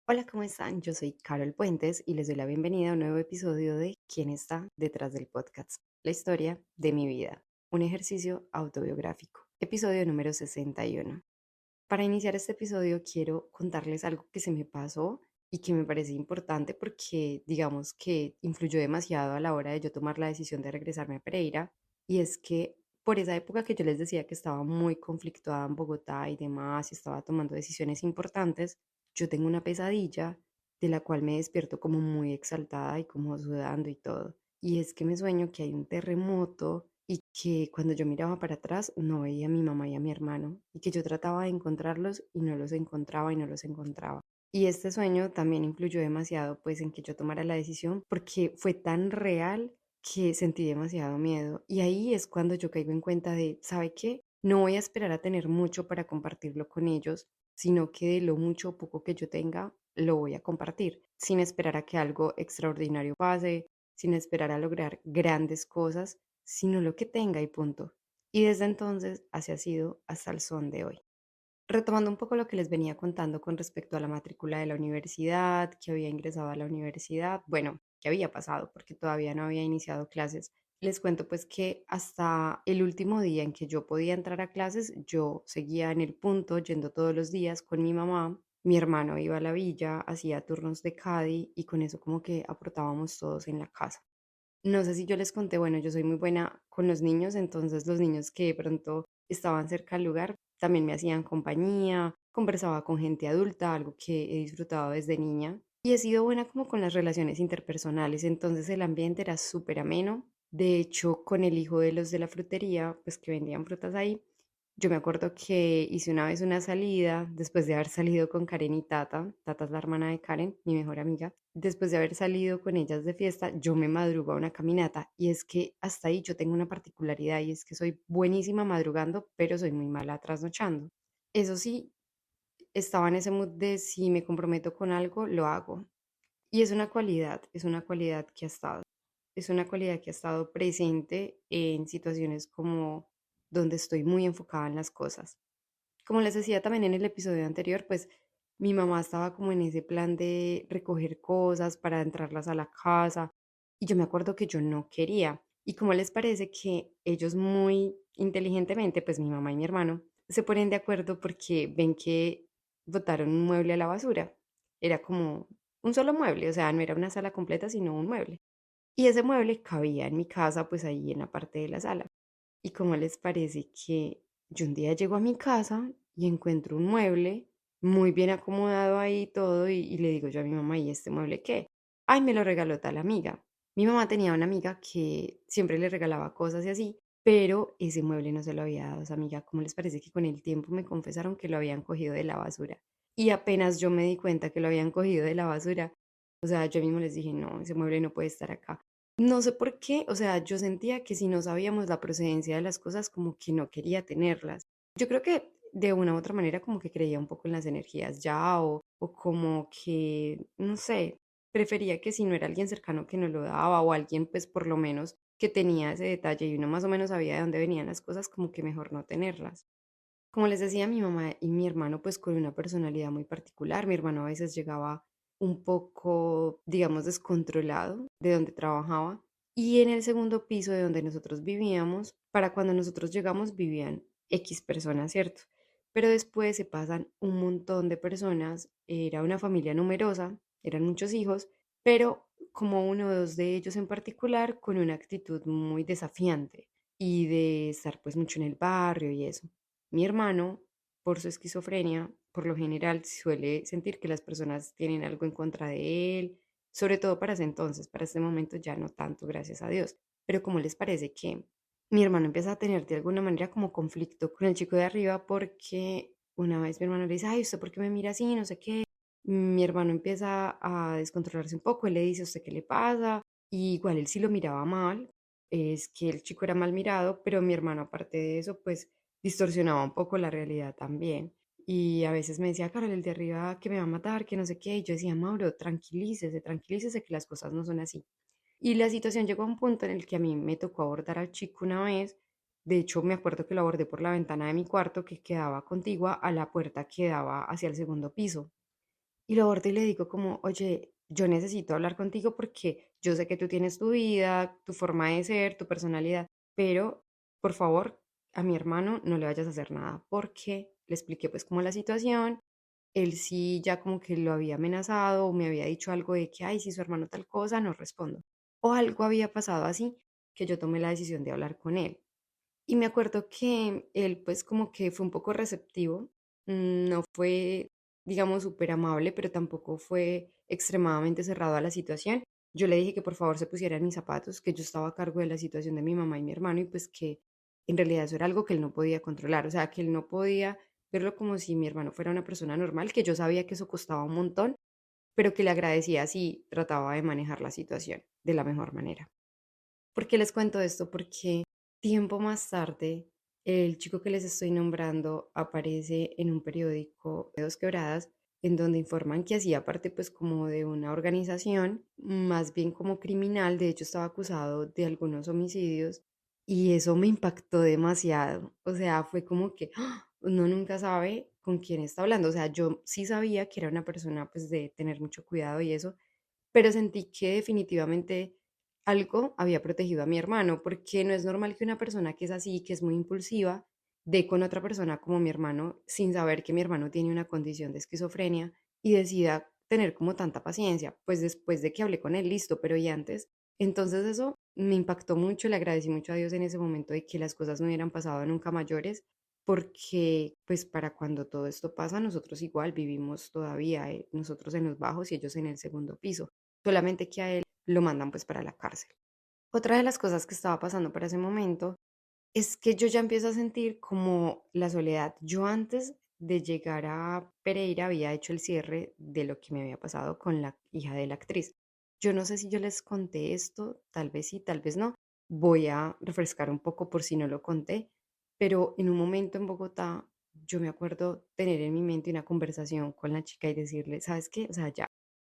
Hola, ¿cómo están? Yo soy Carol Puentes y les doy la bienvenida a un nuevo episodio de ¿Quién está detrás del podcast? La historia de mi vida, un ejercicio autobiográfico, episodio número 61. Para iniciar este episodio quiero contarles algo que se me pasó y que me parece importante porque digamos que influyó demasiado a la hora de yo tomar la decisión de regresarme a Pereira, y es que por esa época que yo les decía que estaba muy conflictuada en Bogotá y demás y estaba tomando decisiones importantes, yo tengo una pesadilla de la cual me despierto como muy exaltada y como sudando y todo. Y es que me sueño que hay un terremoto y que cuando yo miraba para atrás no veía a mi mamá y a mi hermano y que yo trataba de encontrarlos y no los encontraba y no los encontraba. Y este sueño también influyó demasiado pues en que yo tomara la decisión porque fue tan real que sentí demasiado miedo. Y ahí es cuando yo caigo en cuenta de, ¿sabe qué? No voy a esperar a tener mucho para compartirlo con ellos, sino que de lo mucho o poco que yo tenga, lo voy a compartir, sin esperar a que algo extraordinario pase, sin esperar a lograr grandes cosas, sino lo que tenga y punto. Y desde entonces así ha sido hasta el son de hoy. Retomando un poco lo que les venía contando con respecto a la matrícula de la universidad, que había ingresado a la universidad, bueno, que había pasado porque todavía no había iniciado clases. Les cuento pues que hasta el último día en que yo podía entrar a clases, yo seguía en el punto yendo todos los días con mi mamá. Mi hermano iba a la villa, hacía turnos de Cadi y con eso como que aportábamos todos en la casa. No sé si yo les conté, bueno, yo soy muy buena con los niños, entonces los niños que de pronto estaban cerca del lugar también me hacían compañía, conversaba con gente adulta, algo que he disfrutado desde niña. Y he sido buena como con las relaciones interpersonales, entonces el ambiente era súper ameno. De hecho, con el hijo de los de la frutería, pues que vendían frutas ahí, yo me acuerdo que hice una vez una salida, después de haber salido con Karen y Tata. Tata es la hermana de Karen, mi mejor amiga. Después de haber salido con ellas de fiesta, yo me madrugo a una caminata. Y es que hasta ahí yo tengo una particularidad y es que soy buenísima madrugando, pero soy muy mala trasnochando. Eso sí, estaba en ese mood de si me comprometo con algo, lo hago. Y es una cualidad que ha estado. Es una cualidad que ha estado presente en situaciones como donde estoy muy enfocada en las cosas. Como les decía también en el episodio anterior, pues mi mamá estaba como en ese plan de recoger cosas para entrarlas a la casa y yo me acuerdo que yo no quería. ¿Y cómo les parece que ellos muy inteligentemente, pues mi mamá y mi hermano, se ponen de acuerdo porque ven que botaron un mueble a la basura? Era como un solo mueble, o sea, no era una sala completa, sino un mueble. Y ese mueble cabía en mi casa, pues ahí en la parte de la sala. ¿Y cómo les parece que yo un día llego a mi casa y encuentro un mueble muy bien acomodado ahí y todo y le digo yo a mi mamá, ¿y este mueble qué? Ay, me lo regaló tal amiga. Mi mamá tenía una amiga que siempre le regalaba cosas y así, pero ese mueble no se lo había dado a esa amiga. ¿Cómo les parece que con el tiempo me confesaron que lo habían cogido de la basura? Y apenas yo me di cuenta que lo habían cogido de la basura, o sea, yo mismo les dije, no, ese mueble no puede estar acá. No sé por qué, o sea, yo sentía que si no sabíamos la procedencia de las cosas, como que no quería tenerlas. Yo creo que de una u otra manera como que creía un poco en las energías ya o como que, no sé, prefería que si no era alguien cercano que no lo daba o alguien pues por lo menos que tenía ese detalle y uno más o menos sabía de dónde venían las cosas, como que mejor no tenerlas. Como les decía, mi mamá y mi hermano, pues con una personalidad muy particular. Mi hermano a veces llegaba un poco, digamos, descontrolado de donde trabajaba. Y en el segundo piso de donde nosotros vivíamos, para cuando nosotros llegamos vivían X personas, ¿cierto? Pero después se pasan un montón de personas. Era una familia numerosa, eran muchos hijos, pero como uno o dos de ellos en particular, con una actitud muy desafiante y de estar pues mucho en el barrio y eso. Mi hermano, por su esquizofrenia, por lo general suele sentir que las personas tienen algo en contra de él, sobre todo para ese entonces, para este momento ya no tanto, gracias a Dios. Pero ¿cómo les parece que mi hermano empieza a tener de alguna manera como conflicto con el chico de arriba porque una vez mi hermano le dice, ay, ¿usted por qué me mira así? No sé qué. Mi hermano empieza a descontrolarse un poco, él le dice, ¿usted qué le pasa? Y igual él sí lo miraba mal, es que el chico era mal mirado, pero mi hermano aparte de eso, pues distorsionaba un poco la realidad también. Y a veces me decía, Carol, el de arriba que me va a matar, que no sé qué. Y yo decía, Mauro, tranquilícese, tranquilícese que las cosas no son así. Y la situación llegó a un punto en el que a mí me tocó abordar al chico una vez. De hecho, me acuerdo que lo abordé por la ventana de mi cuarto que quedaba contigua a la puerta que daba hacia el segundo piso. Y lo abordo y le digo como, oye, yo necesito hablar contigo porque yo sé que tú tienes tu vida, tu forma de ser, tu personalidad, pero por favor, a mi hermano no le vayas a hacer nada porque le expliqué pues como la situación. Él sí ya como que lo había amenazado o me había dicho algo de que, ay, si su hermano tal cosa, no respondo. O algo había pasado así que yo tomé la decisión de hablar con él. Y me acuerdo que él, pues, como que fue un poco receptivo, no fue, digamos, súper amable, pero tampoco fue extremadamente cerrado a la situación. Yo le dije que por favor se pusiera en mis zapatos, que yo estaba a cargo de la situación de mi mamá y mi hermano y pues que en realidad eso era algo que él no podía controlar, o sea, que él no podía verlo como si mi hermano fuera una persona normal, que yo sabía que eso costaba un montón, pero que le agradecía si trataba de manejar la situación de la mejor manera. ¿Por qué les cuento esto? Porque tiempo más tarde, el chico que les estoy nombrando aparece en un periódico de Dos Quebradas, en donde informan que hacía parte pues como de una organización, más bien como criminal, de hecho estaba acusado de algunos homicidios y eso me impactó demasiado, o sea, fue como que uno nunca sabe con quién está hablando, o sea, yo sí sabía que era una persona pues de tener mucho cuidado y eso, pero sentí que definitivamente algo había protegido a mi hermano, porque no es normal que una persona que es así, que es muy impulsiva, dé con otra persona como mi hermano sin saber que mi hermano tiene una condición de esquizofrenia y decida tener como tanta paciencia, pues después de que hablé con él, listo, pero y antes. Entonces eso me impactó mucho, le agradecí mucho a Dios en ese momento de que las cosas no hubieran pasado nunca mayores, porque pues para cuando todo esto pasa, nosotros igual vivimos todavía, nosotros en los bajos y ellos en el segundo piso, solamente que a él lo mandan pues para la cárcel. Otra de las cosas que estaba pasando para ese momento es que yo ya empiezo a sentir como la soledad. Yo antes de llegar a Pereira había hecho el cierre de lo que me había pasado con la hija de la actriz. Yo no sé si yo les conté esto, tal vez sí, tal vez no. Voy a refrescar un poco por si no lo conté, pero en un momento en Bogotá yo me acuerdo tener en mi mente una conversación con la chica y decirle, ¿sabes qué? O sea, ya,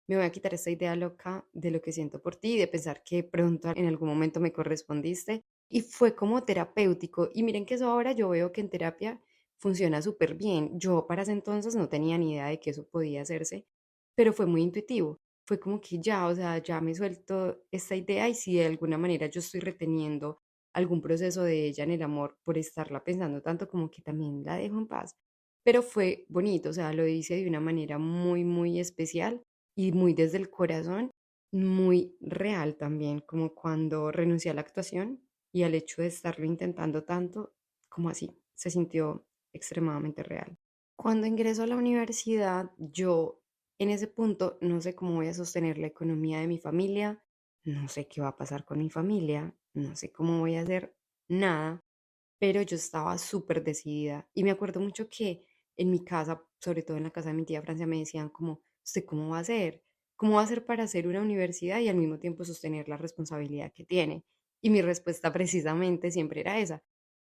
me voy a quitar esta idea loca de lo que siento por ti y de pensar que pronto en algún momento me correspondiste y fue como terapéutico. Y miren que eso ahora yo veo que en terapia funciona súper bien. Yo para ese entonces no tenía ni idea de que eso podía hacerse, pero fue muy intuitivo. Fue como que ya, o sea, ya me suelto esta idea y si de alguna manera yo estoy reteniendo algún proceso de ella en el amor por estarla pensando tanto como que también la dejo en paz. Pero fue bonito, o sea, lo hice de una manera muy, muy especial y muy desde el corazón, muy real también, como cuando renuncié a la actuación y al hecho de estarlo intentando tanto, como así, se sintió extremadamente real. Cuando ingreso a la universidad, yo en ese punto no sé cómo voy a sostener la economía de mi familia, no sé qué va a pasar con mi familia, no sé cómo voy a hacer nada, pero yo estaba súper decidida y me acuerdo mucho que en mi casa, sobre todo en la casa de mi tía Francia, me decían como, ¿usted cómo va a hacer? ¿Cómo va a hacer para hacer una universidad y al mismo tiempo sostener la responsabilidad que tiene? Y mi respuesta precisamente siempre era esa,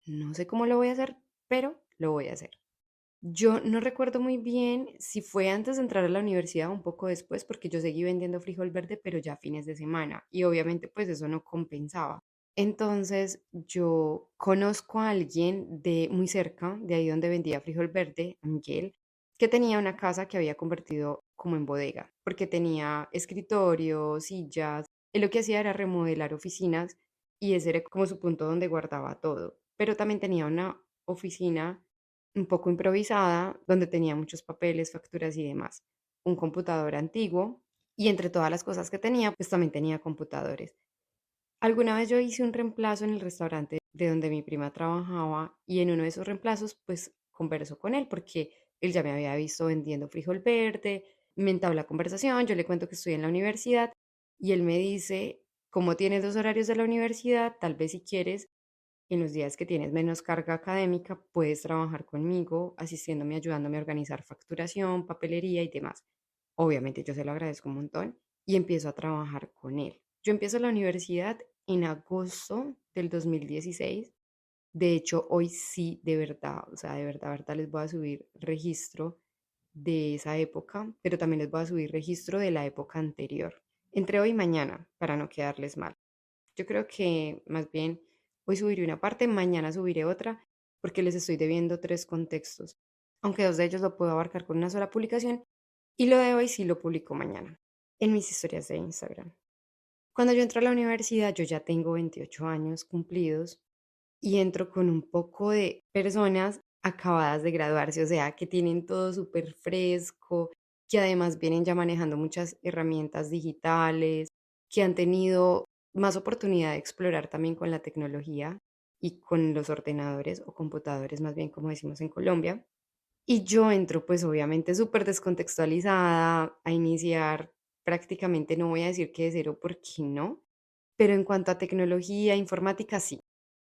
no sé cómo lo voy a hacer, pero lo voy a hacer. Yo no recuerdo muy bien si fue antes de entrar a la universidad o un poco después, porque yo seguí vendiendo frijol verde, pero ya a fines de semana. Y obviamente pues eso no compensaba. Entonces yo conozco a alguien de muy cerca, de ahí donde vendía frijol verde, a Miguel, que tenía una casa que había convertido como en bodega, porque tenía escritorio, sillas. Él lo que hacía era remodelar oficinas y ese era como su punto donde guardaba todo. Pero también tenía una oficina un poco improvisada, donde tenía muchos papeles, facturas y demás. Un computador antiguo y entre todas las cosas que tenía, pues también tenía computadores. Alguna vez yo hice un reemplazo en el restaurante de donde mi prima trabajaba y en uno de esos reemplazos pues converso con él porque él ya me había visto vendiendo frijol verde, me entabla conversación, yo le cuento que estoy en la universidad y él me dice, como tienes dos horarios de la universidad, tal vez si quieres en los días que tienes menos carga académica, puedes trabajar conmigo, asistiéndome, ayudándome a organizar facturación, papelería y demás. Obviamente yo se lo agradezco un montón y empiezo a trabajar con él. Yo empiezo la universidad en agosto del 2016. De hecho, hoy sí, de verdad, o sea, de verdad, verdad, les voy a subir registro de esa época, pero también les voy a subir registro de la época anterior. Entre hoy y mañana, para no quedarles mal. Yo creo que más bien hoy subiré una parte, mañana subiré otra, porque les estoy debiendo tres contextos. Aunque dos de ellos lo puedo abarcar con una sola publicación, Y lo de hoy sí lo publico mañana en mis historias de Instagram. Cuando yo entro a la universidad, yo ya tengo 28 años cumplidos y entro con un poco de personas acabadas de graduarse, o sea, que tienen todo súper fresco, que además vienen ya manejando muchas herramientas digitales, que han tenido más oportunidad de explorar también con la tecnología y con los ordenadores o computadores, más bien como decimos en Colombia. Y yo entro, pues obviamente súper descontextualizada a iniciar prácticamente, no voy a decir que de cero porque no, pero en cuanto a tecnología, informática, sí.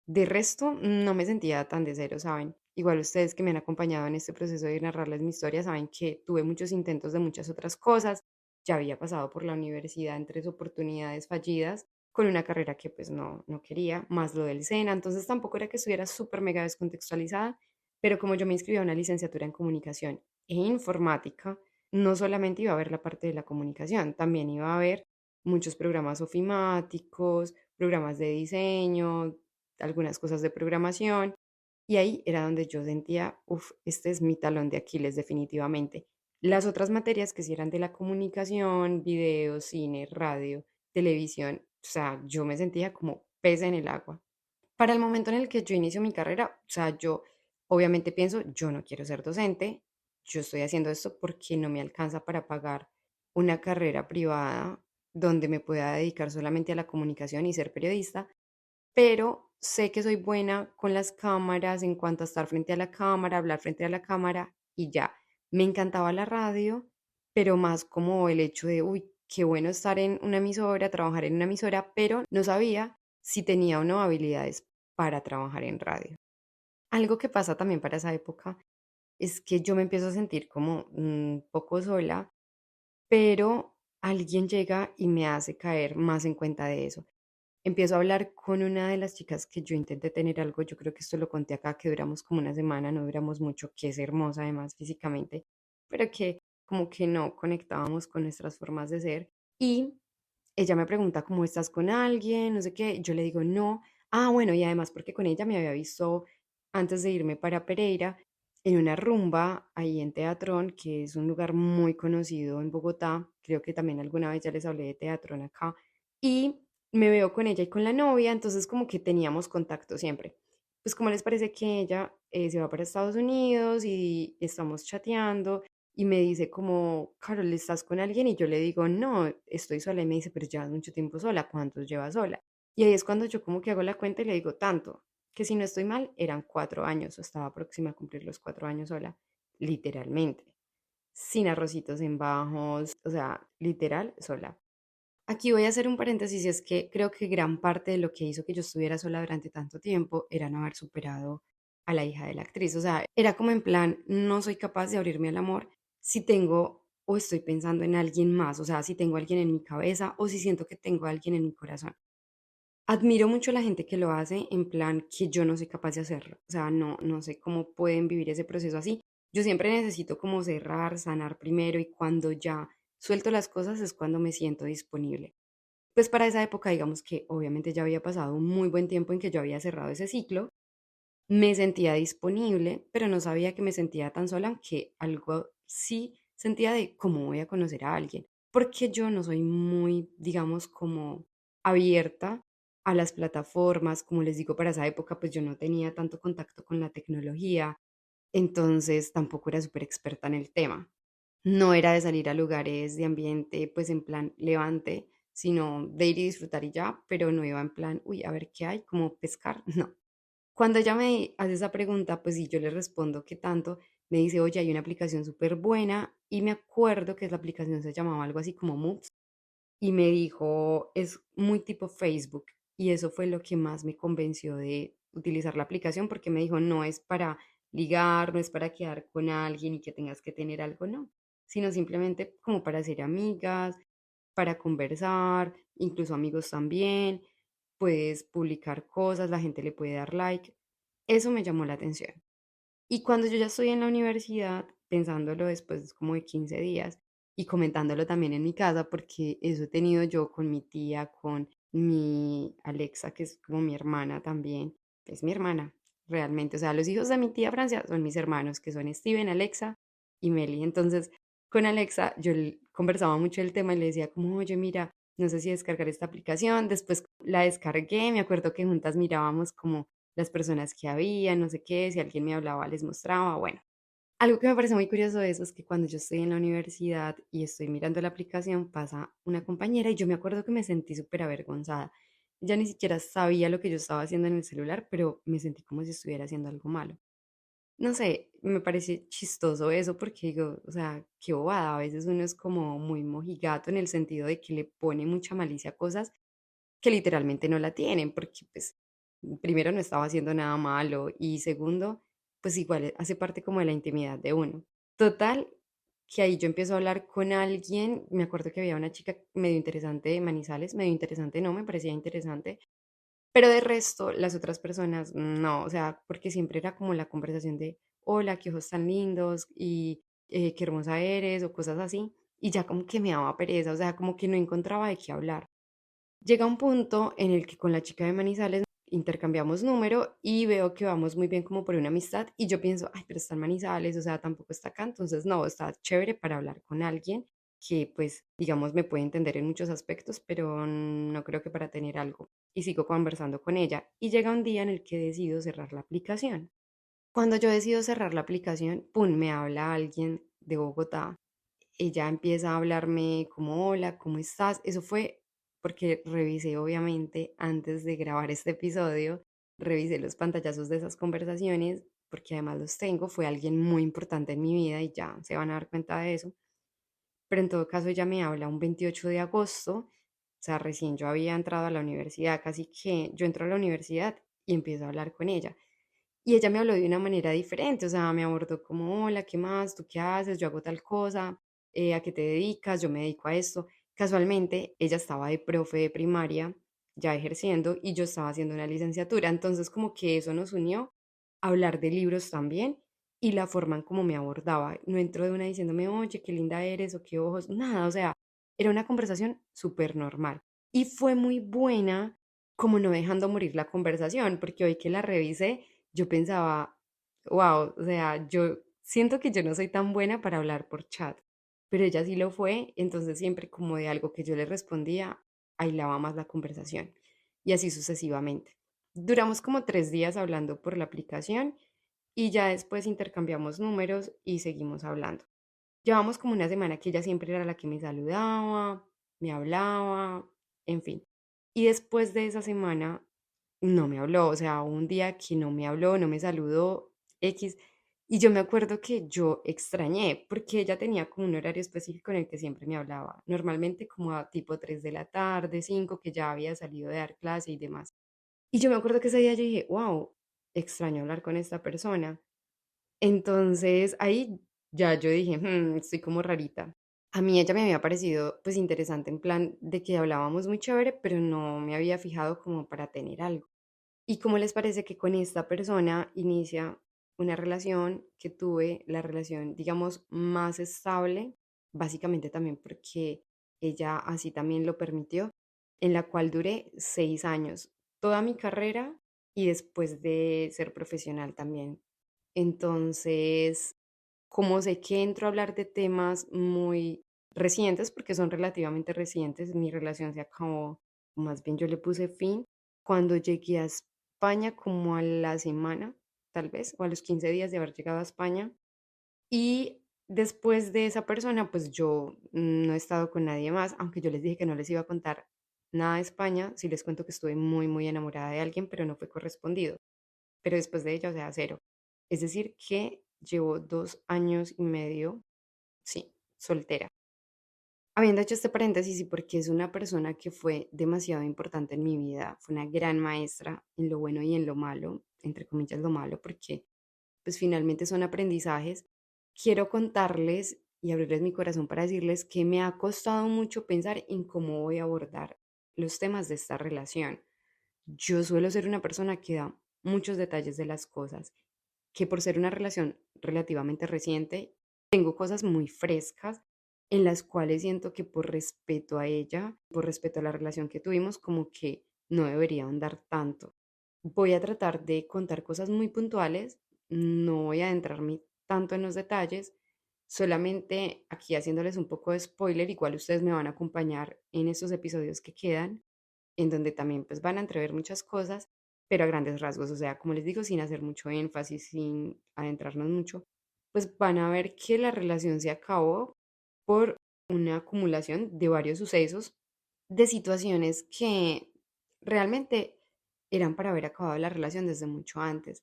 De resto, no me sentía tan de cero, ¿saben? Igual ustedes que me han acompañado en este proceso de narrarles mi historia saben que tuve muchos intentos de muchas otras cosas. Ya había pasado por la universidad en 3 oportunidades fallidas con una carrera que pues no quería, más lo del SENA. Entonces tampoco era que estuviera súper mega descontextualizada, pero como yo me inscribí a una licenciatura en comunicación e informática, no solamente iba a ver la parte de la comunicación, también iba a ver muchos programas ofimáticos, programas de diseño, algunas cosas de programación, y ahí era donde yo sentía, uff, este es mi talón de Aquiles definitivamente. Las otras materias que sí eran de la comunicación, video, cine, radio, televisión, o sea, yo me sentía como pez en el agua. Para el momento en el que yo inicio mi carrera, o sea, yo obviamente pienso, yo no quiero ser docente, yo estoy haciendo esto porque no me alcanza para pagar una carrera privada donde me pueda dedicar solamente a la comunicación y ser periodista, pero sé que soy buena con las cámaras en cuanto a estar frente a la cámara, hablar frente a la cámara y ya. Me encantaba la radio, pero más como el hecho de, uy, qué bueno estar en una emisora, trabajar en una emisora, pero no sabía si tenía o no habilidades para trabajar en radio. Algo que pasa también para esa época es que yo me empiezo a sentir como un poco sola, pero alguien llega y me hace caer más en cuenta de eso. Empiezo a hablar con una de las chicas que yo intenté tener algo, yo creo que esto lo conté acá, que duramos como una semana, no duramos mucho, que es hermosa además físicamente, pero que como que no conectábamos con nuestras formas de ser. Y ella me pregunta cómo estás con alguien, no sé qué, yo le digo no. Ah, bueno, y además porque con ella me había visto antes de irme para Pereira en una rumba ahí en Teatrón, que es un lugar muy conocido en Bogotá. Creo que también alguna vez ya les hablé de Teatrón acá. Y me veo con ella y con la novia, entonces como que teníamos contacto siempre. Pues como les parece que ella se va para Estados Unidos y estamos chateando y me dice como, Carol, ¿estás con alguien? Y yo le digo, no, estoy sola. Y me dice, pero llevas mucho tiempo sola, ¿cuántos llevas sola? Y ahí es cuando yo como que hago la cuenta y le digo, tanto, que si no estoy mal, eran 4 años, o estaba próxima a cumplir los 4 años sola, literalmente, sin arrocitos en bajos, o sea, literal, sola. Aquí voy a hacer un paréntesis y es que creo que gran parte de lo que hizo que yo estuviera sola durante tanto tiempo era no haber superado a la hija de la actriz. O sea, era como en plan, no soy capaz de abrirme al amor si tengo o estoy pensando en alguien más, o sea, si tengo a alguien en mi cabeza o si siento que tengo a alguien en mi corazón. Admiro mucho a la gente que lo hace en plan que yo no soy capaz de hacerlo. O sea, no sé cómo pueden vivir ese proceso así. Yo siempre necesito como cerrar, sanar primero y cuando ya suelto las cosas es cuando me siento disponible. Pues para esa época, digamos que obviamente ya había pasado un muy buen tiempo en que yo había cerrado ese ciclo, me sentía disponible, pero no sabía que me sentía tan sola, aunque algo sí sentía de cómo voy a conocer a alguien, porque yo no soy muy, digamos, como abierta a las plataformas, como les digo, para esa época pues yo no tenía tanto contacto con la tecnología, entonces tampoco era súper experta en el tema. No era de salir a lugares de ambiente, pues en plan levante, sino de ir y disfrutar y ya, pero no iba en plan, uy, a ver qué hay, como pescar, no. Cuando ella me hace esa pregunta, pues sí, yo le respondo que tanto, me dice, oye, hay una aplicación súper buena y me acuerdo que la aplicación se llamaba algo así como Moops y me dijo, es muy tipo Facebook y eso fue lo que más me convenció de utilizar la aplicación porque me dijo, no es para ligar, no es para quedar con alguien y que tengas que tener algo, no, sino simplemente como para ser amigas, para conversar, incluso amigos también, puedes publicar cosas, la gente le puede dar like. Eso me llamó la atención. Y cuando yo ya estoy en la universidad, pensándolo después como de 15 días y comentándolo también en mi casa, porque eso he tenido yo con mi tía, con mi Alexa, que es como mi hermana también, que es mi hermana, realmente. O sea, los hijos de mi tía Francia son mis hermanos, que son Steven, Alexa y Meli. Entonces, con Alexa yo conversaba mucho el tema y le decía como, oye, mira, no sé si descargar esta aplicación. Después la descargué, me acuerdo que juntas mirábamos como las personas que había, no sé qué, si alguien me hablaba les mostraba, bueno. Algo que me parece muy curioso de eso es que cuando yo estoy en la universidad y estoy mirando la aplicación, pasa una compañera y yo me acuerdo que me sentí súper avergonzada. Ya ni siquiera sabía lo que yo estaba haciendo en el celular, pero me sentí como si estuviera haciendo algo malo. No sé, me parece chistoso eso porque digo, o sea, qué bobada, a veces uno es como muy mojigato en el sentido de que le pone mucha malicia a cosas que literalmente no la tienen, porque pues primero no estaba haciendo nada malo y segundo, pues igual hace parte como de la intimidad de uno. Total, que ahí yo empiezo a hablar con alguien, me acuerdo que había una chica medio interesante de Manizales, medio interesante no, me parecía interesante, pero de resto, las otras personas, no, o sea, porque siempre era como la conversación de, hola, qué ojos tan lindos y qué hermosa eres o cosas así, y ya como que me daba pereza, o sea, como que no encontraba de qué hablar. Llega un punto en el que con la chica de Manizales intercambiamos número y veo que vamos muy bien como por una amistad y yo pienso, ay, pero está en Manizales, o sea, tampoco está acá, entonces no, está chévere para hablar con alguien que pues digamos me puede entender en muchos aspectos, pero no creo que para tener algo. Y sigo conversando con ella y llega un día en el que decido cerrar la aplicación. Cuando yo decido cerrar la aplicación, pum, me habla alguien de Bogotá. Ella empieza a hablarme como, hola, ¿cómo estás? Eso fue porque revisé, obviamente, antes de grabar este episodio, revisé los pantallazos de esas conversaciones, porque además los tengo, fue alguien muy importante en mi vida y ya se van a dar cuenta de eso. Pero en todo caso, ella me habla un 28 de agosto, o sea, recién yo había entrado a la universidad, casi que yo entro a la universidad y empiezo a hablar con ella. Y ella me habló de una manera diferente, o sea, me abordó como, hola, ¿qué más? ¿Tú qué haces? Yo hago tal cosa, ¿a qué te dedicas? Yo me dedico a esto. Casualmente, ella estaba de profe de primaria, ya ejerciendo, y yo estaba haciendo una licenciatura. Entonces, como que eso nos unió a hablar de libros también y la forma en cómo me abordaba. No entró de una diciéndome, oye, qué linda eres o qué ojos, nada, o sea, era una conversación súper normal. Y fue muy buena como no dejando morir la conversación, porque hoy que la revisé, yo pensaba, wow, o sea, yo siento que yo no soy tan buena para hablar por chat, pero ella sí lo fue, entonces siempre como de algo que yo le respondía, aislaba más la conversación y así sucesivamente. Duramos como 3 días hablando por la aplicación y ya después intercambiamos números y seguimos hablando. Llevamos como una semana que ella siempre era la que me saludaba, me hablaba, en fin. Y después de esa semana no me habló, o sea, un día que no me habló, no me saludó, X. Y yo me acuerdo que yo extrañé, porque ella tenía como un horario específico en el que siempre me hablaba, normalmente como a tipo 3 de la tarde, 5 que ya había salido de dar clase y demás. Y yo me acuerdo que ese día yo dije, wow, extraño hablar con esta persona. Entonces ahí ya yo dije, estoy como rarita. A mí ella me había parecido pues interesante en plan de que hablábamos muy chévere, pero no me había fijado como para tener algo. ¿Y cómo les parece que con esta persona inicia una relación que tuve, la relación, digamos, más estable, básicamente también porque ella así también lo permitió, en la cual duré 6 años, toda mi carrera y después de ser profesional también. Entonces, como sé que entro a hablar de temas muy recientes, porque son relativamente recientes, mi relación se acabó, más bien yo le puse fin cuando llegué a España como a la semana, tal vez, o a los 15 días de haber llegado a España. Y después de esa persona, pues yo no he estado con nadie más, aunque yo les dije que no les iba a contar nada de España, sí les cuento que estuve muy, muy enamorada de alguien, pero no fue correspondido. Pero después de ella, o sea, cero. Es decir, que llevo 2 años y medio, sí, soltera. Habiendo hecho este paréntesis y porque es una persona que fue demasiado importante en mi vida, fue una gran maestra en lo bueno y en lo malo, entre comillas lo malo, porque pues finalmente son aprendizajes, quiero contarles y abrirles mi corazón para decirles que me ha costado mucho pensar en cómo voy a abordar los temas de esta relación. Yo suelo ser una persona que da muchos detalles de las cosas, que por ser una relación relativamente reciente, tengo cosas muy frescas en las cuales siento que por respeto a ella, por respeto a la relación que tuvimos, como que no debería andar tanto. Voy a tratar de contar cosas muy puntuales, no voy a adentrarme tanto en los detalles, Solamente aquí haciéndoles un poco de spoiler, igual ustedes me van a acompañar en estos episodios que quedan, en donde también pues van a entrever muchas cosas, pero a grandes rasgos, o sea, como les digo, sin hacer mucho énfasis, sin adentrarnos mucho, pues van a ver que la relación se acabó por una acumulación de varios sucesos, de situaciones que realmente eran para haber acabado la relación desde mucho antes.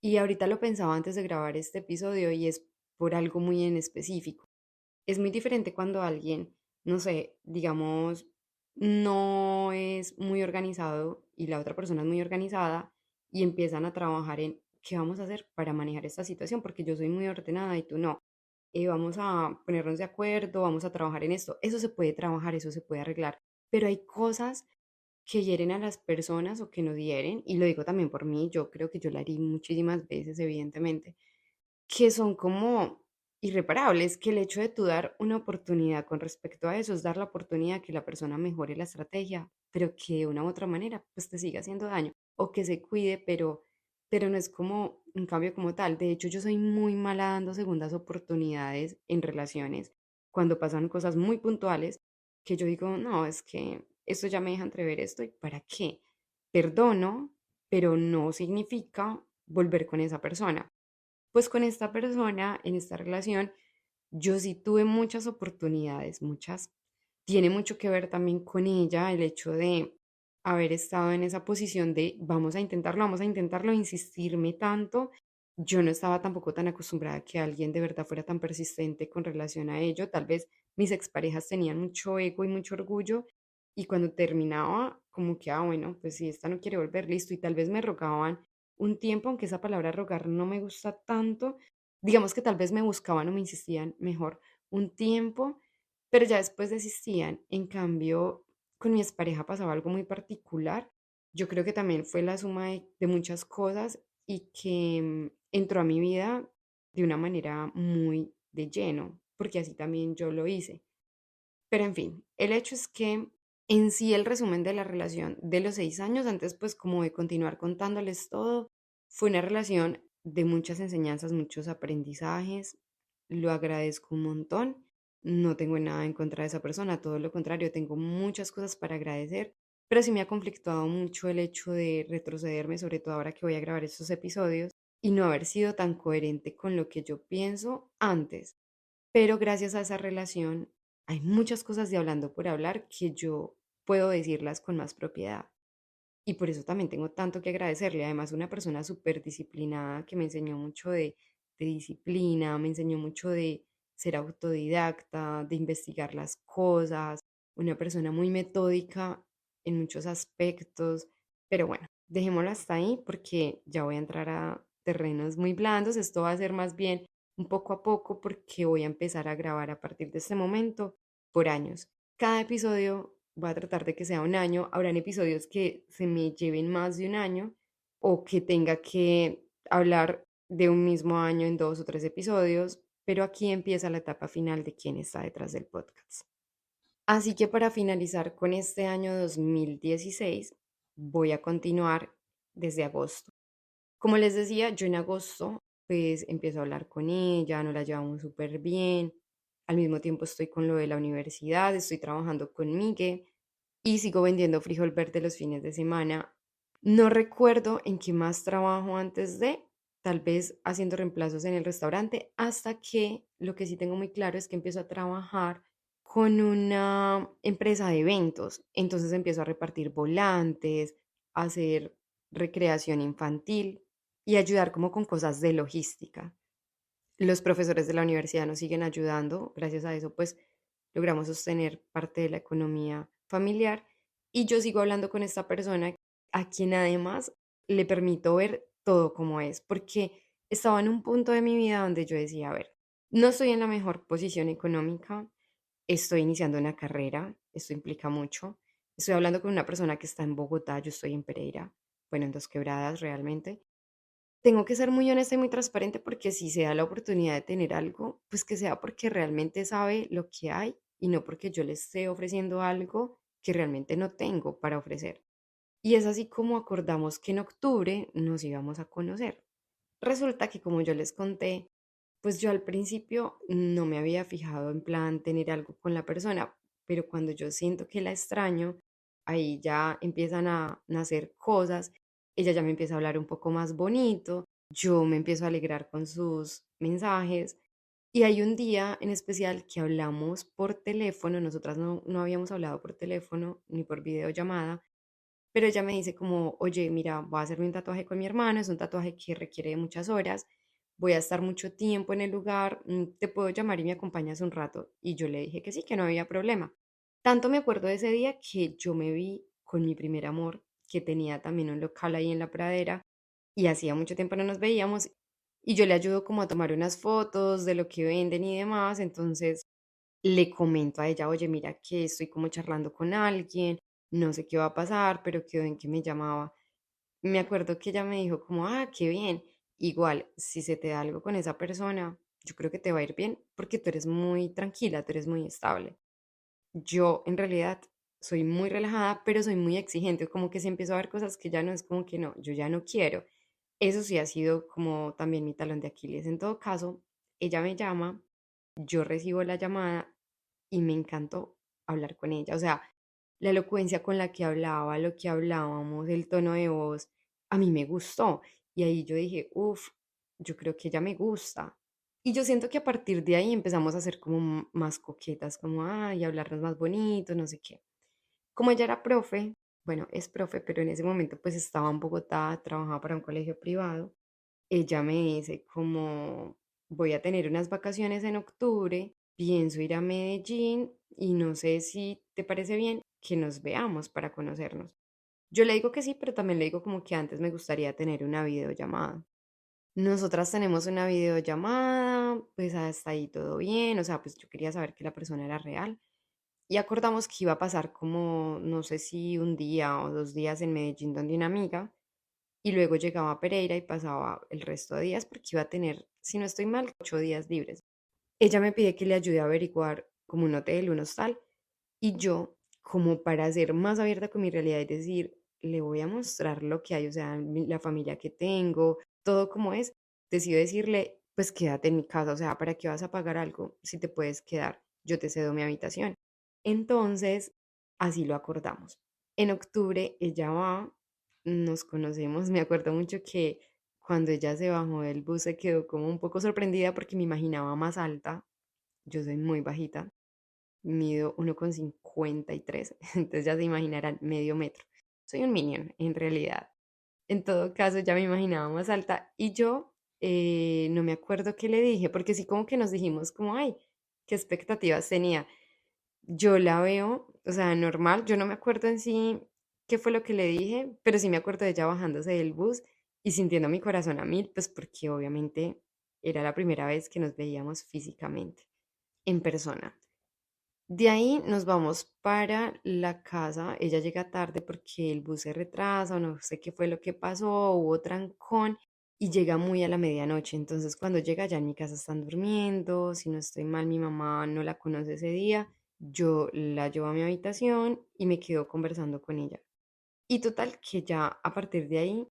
Y ahorita lo pensaba antes de grabar este episodio y es por algo muy en específico. Es muy diferente cuando alguien, no sé, digamos, no es muy organizado y la otra persona es muy organizada y empiezan a trabajar en qué vamos a hacer para manejar esta situación, porque yo soy muy ordenada y tú no. Vamos a ponernos de acuerdo, vamos a trabajar en esto. Eso se puede trabajar, eso se puede arreglar, pero hay cosas que hieren a las personas o que no hieren, y lo digo también por mí, yo creo que yo la harí muchísimas veces, evidentemente, que son como irreparables, que el hecho de tú dar una oportunidad con respecto a eso es dar la oportunidad que la persona mejore la estrategia, pero que de una u otra manera pues te siga haciendo daño o que se cuide, pero no es como un cambio como tal. De hecho, yo soy muy mala dando segundas oportunidades en relaciones cuando pasan cosas muy puntuales que yo digo, no, es que esto ya me deja entrever esto y ¿para qué? Perdono, pero no significa volver con esa persona. Pues con esta persona, en esta relación, yo sí tuve muchas oportunidades, muchas. Tiene mucho que ver también con ella el hecho de haber estado en esa posición de vamos a intentarlo, insistirme tanto. Yo no estaba tampoco tan acostumbrada a que alguien de verdad fuera tan persistente con relación a ello. Tal vez mis exparejas tenían mucho ego y mucho orgullo y cuando terminaba, como que, bueno, pues si esta no quiere volver, listo. Y tal vez me rogaban un tiempo, aunque esa palabra rogar no me gusta tanto. Digamos que tal vez me buscaban o me insistían mejor un tiempo, pero ya después desistían. En cambio, con mi expareja pasaba algo muy particular. Yo creo que también fue la suma de muchas cosas y que entró a mi vida de una manera muy de lleno, porque así también yo lo hice. Pero en fin, el hecho es que en sí el resumen de la relación de los 6 años, antes pues como de continuar contándoles todo, fue una relación de muchas enseñanzas, muchos aprendizajes. Lo agradezco un montón. No tengo nada en contra de esa persona, todo lo contrario, tengo muchas cosas para agradecer, pero sí me ha conflictuado mucho el hecho de retrocederme, sobre todo ahora que voy a grabar estos episodios, y no haber sido tan coherente con lo que yo pienso antes. Pero gracias a esa relación hay muchas cosas de hablando por hablar que yo puedo decirlas con más propiedad. Y por eso también tengo tanto que agradecerle. Además, una persona súper disciplinada que me enseñó mucho de disciplina, me enseñó mucho de ser autodidacta, de investigar las cosas, una persona muy metódica en muchos aspectos. Pero bueno, dejémoslo hasta ahí porque ya voy a entrar a terrenos muy blandos. Esto va a ser más bien un poco a poco porque voy a empezar a grabar a partir de este momento por años. Cada episodio voy a tratar de que sea un año. Habrán episodios que se me lleven más de un año o que tenga que hablar de un mismo año en 2 o 3 episodios, pero aquí empieza la etapa final de quién está detrás del podcast. Así que para finalizar con este año 2016, voy a continuar desde agosto. Como les decía, yo en agosto pues empiezo a hablar con ella, nos la llevamos súper bien. Al mismo tiempo estoy con lo de la universidad, estoy trabajando con Migue y sigo vendiendo frijol verde los fines de semana. No recuerdo en qué más trabajo antes de, tal vez haciendo reemplazos en el restaurante, hasta que lo que sí tengo muy claro es que empiezo a trabajar con una empresa de eventos. Entonces empiezo a repartir volantes, a hacer recreación infantil y ayudar como con cosas de logística. Los profesores de la universidad nos siguen ayudando, gracias a eso pues logramos sostener parte de la economía familiar y yo sigo hablando con esta persona a quien además le permito ver todo como es, porque estaba en un punto de mi vida donde yo decía, a ver, no estoy en la mejor posición económica, estoy iniciando una carrera, esto implica mucho, estoy hablando con una persona que está en Bogotá, yo estoy en Pereira, bueno, en Dos Quebradas realmente. Tengo que ser muy honesta y muy transparente porque si se da la oportunidad de tener algo, pues que sea porque realmente sabe lo que hay y no porque yo le esté ofreciendo algo que realmente no tengo para ofrecer. Y es así como acordamos que en octubre nos íbamos a conocer. Resulta que como yo les conté, Pues yo al principio no me había fijado en plan tener algo con la persona, pero cuando yo siento que la extraño, ahí ya empiezan a nacer cosas, ella ya me empieza a hablar un poco más bonito, yo me empiezo a alegrar con sus mensajes y hay un día en especial que hablamos por teléfono, nosotras no habíamos hablado por teléfono ni por videollamada, pero ella me dice como, oye, mira, voy a hacerme un tatuaje con mi hermano, es un tatuaje que requiere de muchas horas, voy a estar mucho tiempo en el lugar, te puedo llamar y me acompañas un rato. Y yo le dije que sí, que no había problema. Tanto me acuerdo de ese día que yo me vi con mi primer amor, que tenía también un local ahí en la pradera y hacía mucho tiempo no nos veíamos y yo le ayudo como a tomar unas fotos de lo que venden y demás, entonces le comento a ella, oye, mira que estoy como charlando con alguien, no sé qué va a pasar, pero quedó en que me llamaba. Me acuerdo que ella me dijo como, ah, qué bien. Igual, si se te da algo con esa persona, yo creo que te va a ir bien porque tú eres muy tranquila, tú eres muy estable. Yo en realidad soy muy relajada, pero soy muy exigente, como que si empiezo a ver cosas que ya no es como que no, yo ya no quiero. Eso sí ha sido como también mi talón de Aquiles. En todo caso, ella me llama, yo recibo la llamada y me encantó hablar con ella. O sea, la elocuencia con la que hablaba, lo que hablábamos, el tono de voz, a mí me gustó. Y ahí yo dije, uff, yo creo que ella me gusta. Y yo siento que a partir de ahí empezamos a ser como más coquetas, como, ay, hablarnos más bonito, no sé qué. Como ella era profe, bueno, es profe, pero en ese momento pues estaba en Bogotá, trabajaba para un colegio privado. Ella me dice como voy a tener unas vacaciones en octubre, pienso ir a Medellín y no sé si te parece bien que nos veamos para conocernos. Yo le digo que sí, pero también le digo como que antes me gustaría tener una videollamada. Nosotras tenemos una videollamada, pues hasta ahí todo bien, o sea, pues yo quería saber que la persona era real y acordamos que iba a pasar como, no sé si un día o 2 días en Medellín donde una amiga y luego llegaba a Pereira y pasaba el resto de días porque iba a tener, si no estoy mal, 8 días libres. Ella me pide que le ayude a averiguar como un hotel, un hostal, y yo, como para ser más abierta con mi realidad y decir, le voy a mostrar lo que hay, o sea, la familia que tengo, todo como es, decido decirle, pues quédate en mi casa, o sea, ¿para qué vas a pagar algo si te puedes quedar? Yo te cedo mi habitación. Entonces, así lo acordamos. En octubre ella va, nos conocemos, me acuerdo mucho que cuando ella se bajó del bus se quedó como un poco sorprendida porque me imaginaba más alta, yo soy muy bajita, mido 1,53, entonces ya se imaginarán medio metro. Soy un minion en realidad. En todo caso, ya me imaginaba más alta y yo no me acuerdo qué le dije, porque sí como que nos dijimos como, ay, qué expectativas tenía. Yo la veo, o sea, normal, yo no me acuerdo en sí qué fue lo que le dije, pero sí me acuerdo de ella bajándose del bus y sintiendo mi corazón a mil, pues porque obviamente era la primera vez que nos veíamos físicamente, en persona. De ahí nos vamos para la casa. Ella llega tarde porque el bus se retrasa o no sé qué fue lo que pasó, hubo trancón y llega muy a la medianoche. Entonces cuando llega ya en mi casa están durmiendo, si no estoy mal, mi mamá no la conoce ese día. Yo la llevo a mi habitación y me quedo conversando con ella. Y total que ya a partir de ahí,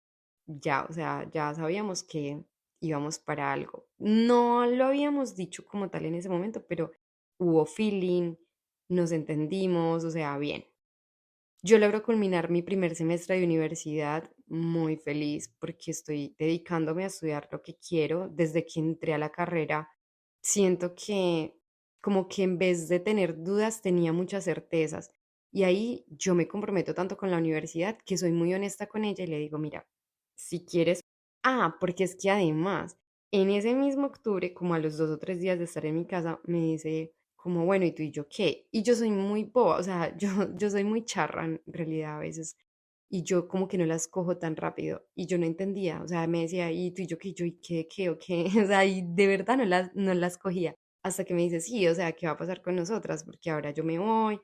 ya, o sea, ya sabíamos que íbamos para algo. No lo habíamos dicho como tal en ese momento, pero hubo feeling, nos entendimos, o sea, bien. Yo logro culminar mi primer semestre de universidad muy feliz porque estoy dedicándome a estudiar lo que quiero. Desde que entré a la carrera, siento que como que en vez de tener dudas tenía muchas certezas. Y ahí yo me comprometo tanto con la universidad que soy muy honesta con ella y le digo, mira, si quieres, porque es que además, en ese mismo octubre, como a los 2 o 3 días de estar en mi casa, me dice como, bueno, ¿y tú y yo qué? Y yo soy muy boba, o sea, yo soy muy charra en realidad a veces, y yo como que no las cojo tan rápido, y yo no entendía, o sea, me decía, ¿y tú y yo qué? Y yo, ¿y qué o qué? O sea, y de verdad no las cogía, hasta que me dice, sí, o sea, ¿qué va a pasar con nosotras? Porque ahora yo me voy,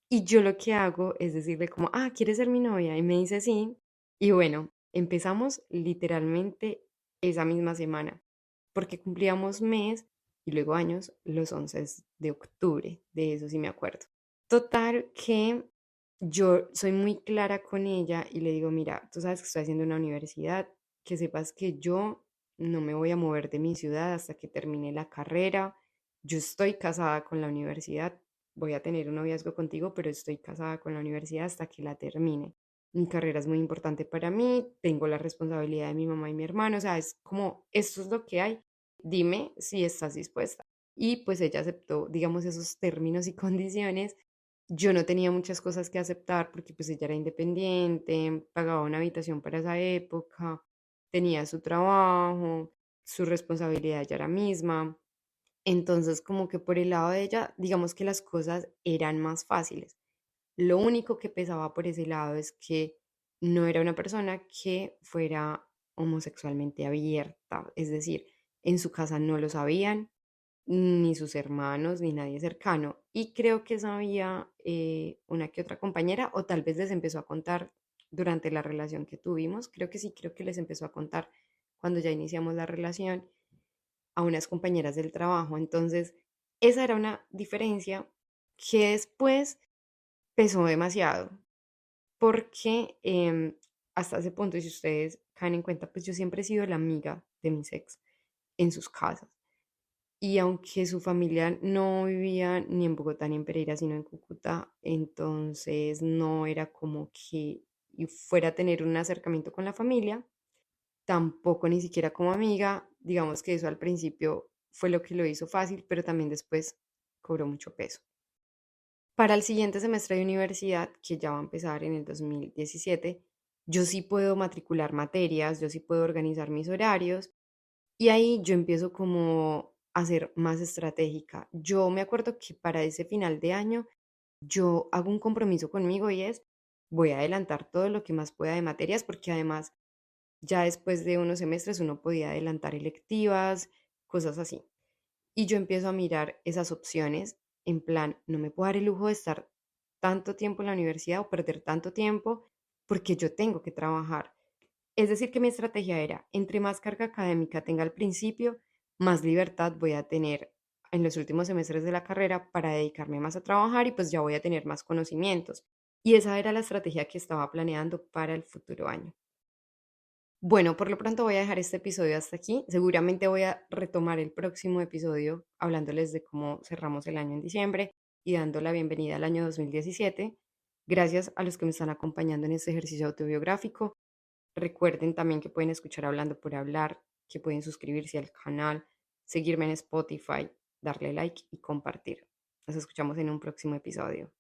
y yo lo que hago es decirle como, ¿quieres ser mi novia? Y me dice, sí, y bueno, empezamos literalmente esa misma semana, porque cumplíamos mes y luego años los 11 de octubre, de eso sí me acuerdo. Total que yo soy muy clara con ella y le digo, mira, tú sabes que estoy haciendo una universidad, que sepas que yo no me voy a mover de mi ciudad hasta que termine la carrera. Yo estoy casada con la universidad, voy a tener un noviazgo contigo, pero estoy casada con la universidad hasta que la termine. Mi carrera es muy importante para mí, tengo la responsabilidad de mi mamá y mi hermano, o sea, es como, esto es lo que hay, dime si estás dispuesta. Y pues ella aceptó, digamos, esos términos y condiciones. Yo no tenía muchas cosas que aceptar porque pues ella era independiente, pagaba una habitación para esa época, tenía su trabajo, su responsabilidad ella era misma. Entonces, como que por el lado de ella, digamos que las cosas eran más fáciles. Lo único que pesaba por ese lado es que no era una persona que fuera homosexualmente abierta, es decir, en su casa no lo sabían, ni sus hermanos, ni nadie cercano. Y creo que sabía una que otra compañera, o tal vez les empezó a contar durante la relación que tuvimos. Creo que sí, creo que les empezó a contar cuando ya iniciamos la relación a unas compañeras del trabajo. Entonces, esa era una diferencia que después pesó demasiado, porque hasta ese punto, si ustedes caen en cuenta, pues yo siempre he sido la amiga de mis ex en sus casas. Y aunque su familia no vivía ni en Bogotá ni en Pereira, sino en Cúcuta, entonces no era como que y fuera a tener un acercamiento con la familia, tampoco ni siquiera como amiga. Digamos que eso al principio fue lo que lo hizo fácil, pero también después cobró mucho peso. Para el siguiente semestre de universidad, que ya va a empezar en el 2017, yo sí puedo matricular materias, yo sí puedo organizar mis horarios y ahí yo empiezo como a ser más estratégica. Yo me acuerdo que para ese final de año yo hago un compromiso conmigo y es, voy a adelantar todo lo que más pueda de materias, porque además ya después de unos semestres uno podía adelantar electivas, cosas así. Y yo empiezo a mirar esas opciones en plan, no me puedo dar el lujo de estar tanto tiempo en la universidad o perder tanto tiempo porque yo tengo que trabajar. Es decir, que mi estrategia era, entre más carga académica tenga al principio, más libertad voy a tener en los últimos semestres de la carrera para dedicarme más a trabajar y pues ya voy a tener más conocimientos. Y esa era la estrategia que estaba planeando para el futuro año. Bueno, por lo pronto voy a dejar este episodio hasta aquí. Seguramente voy a retomar el próximo episodio hablándoles de cómo cerramos el año en diciembre y dando la bienvenida al año 2017. Gracias a los que me están acompañando en este ejercicio autobiográfico. Recuerden también que pueden escuchar Hablando por Hablar, que pueden suscribirse al canal, seguirme en Spotify, darle like y compartir. Nos escuchamos en un próximo episodio.